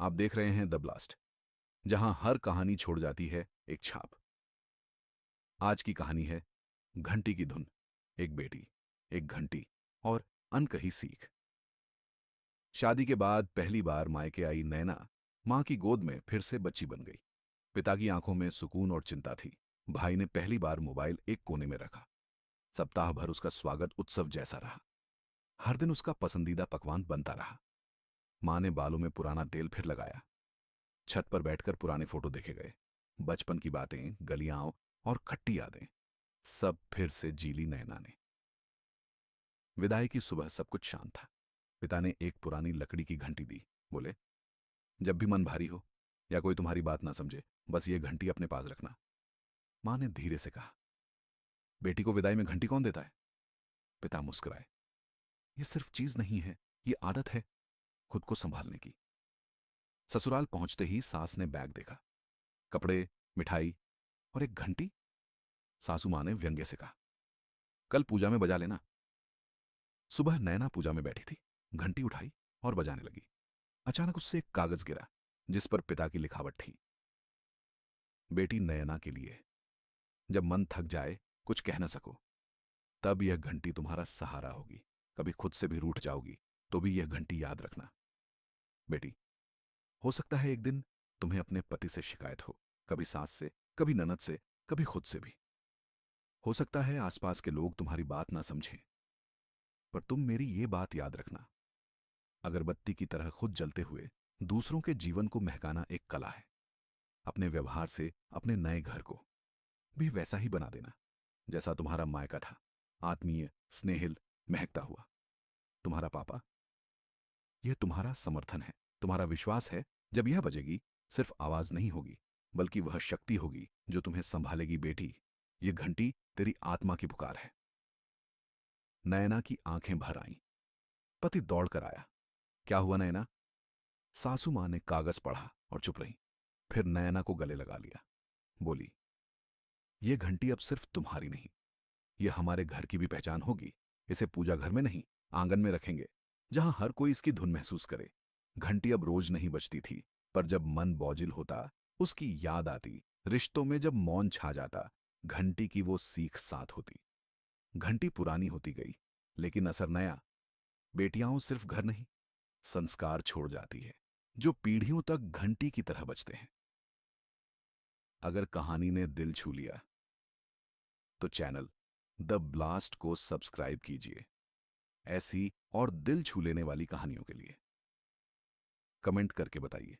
आप देख रहे हैं द ब्लास्ट, जहां हर कहानी छोड़ जाती है एक छाप। आज की कहानी है घंटी की धुन। एक बेटी, एक घंटी और अनकही सीख। शादी के बाद पहली बार मायके आई नैना मां की गोद में फिर से बच्ची बन गई। पिता की आंखों में सुकून और चिंता थी। भाई ने पहली बार मोबाइल एक कोने में रखा। सप्ताह भर उसका स्वागत उत्सव जैसा रहा। हर दिन उसका पसंदीदा पकवान बनता रहा। मां ने बालों में पुराना तेल फिर लगाया। छत पर बैठकर पुराने फोटो देखे गए। बचपन की बातें, गलियां और खट्टी यादें सब फिर से जीली नैना ने। विदाई की सुबह सब कुछ शांत था। पिता ने एक पुरानी लकड़ी की घंटी दी। बोले, जब भी मन भारी हो या कोई तुम्हारी बात ना समझे, बस ये घंटी अपने पास रखना। मां ने धीरे से कहा, बेटी को विदाई में घंटी कौन देता है? पिता मुस्कुराए। ये सिर्फ चीज नहीं है, ये आदत है खुद को संभालने की। ससुराल पहुंचते ही सास ने बैग देखा। कपड़े, मिठाई और एक घंटी। सासू मां ने व्यंग्य से कहा, कल पूजा में बजा लेना। सुबह नैना पूजा में बैठी थी। घंटी उठाई और बजाने लगी। अचानक उससे एक कागज गिरा जिस पर पिता की लिखावट थी। बेटी नयना के लिए, जब मन थक जाए, कुछ कह न सको, तब यह घंटी तुम्हारा सहारा होगी। कभी खुद से भी रूठ जाओगी तो भी यह घंटी याद रखना। बेटी, हो सकता है एक दिन तुम्हें अपने पति से शिकायत हो, कभी सास से, कभी ननद से, कभी खुद से भी। हो सकता है आसपास के लोग तुम्हारी बात ना समझें, पर तुम मेरी ये बात याद रखना, अगरबत्ती की तरह खुद जलते हुए दूसरों के जीवन को महकाना एक कला है। अपने व्यवहार से अपने नए घर को भी वैसा ही बना देना जैसा तुम्हारा मायका था, आत्मीय, स्नेहिल, महकता हुआ। तुम्हारा पापा, यह तुम्हारा समर्थन है, तुम्हारा विश्वास है। जब यह बजेगी, सिर्फ आवाज नहीं होगी, बल्कि वह शक्ति होगी जो तुम्हें संभालेगी। बेटी, यह घंटी तेरी आत्मा की पुकार है। नयना की आंखें भर आईं। पति दौड़ कर आया। क्या हुआ नयना? सासू मां ने कागज पढ़ा और चुप रही। फिर नयना को गले लगा लिया। बोली, यह घंटी अब सिर्फ तुम्हारी नहीं, यह हमारे घर की भी पहचान होगी। इसे पूजा घर में नहीं, आंगन में रखेंगे, जहां हर कोई इसकी धुन महसूस करे। घंटी अब रोज नहीं बजती थी, पर जब मन बोझिल होता, उसकी याद आती। रिश्तों में जब मौन छा जाता, घंटी की वो सीख साथ होती। घंटी पुरानी होती गई, लेकिन असर नया। बेटियां सिर्फ घर नहीं, संस्कार छोड़ जाती है, जो पीढ़ियों तक घंटी की तरह बजते हैं। अगर कहानी ने दिल छू लिया तो चैनल द ब्लास्ट को सब्सक्राइब कीजिए, ऐसी और दिल छू लेने वाली कहानियों के लिए। कमेंट करके बताइए,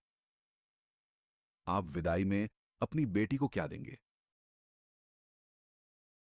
आप विदाई में अपनी बेटी को क्या देंगे?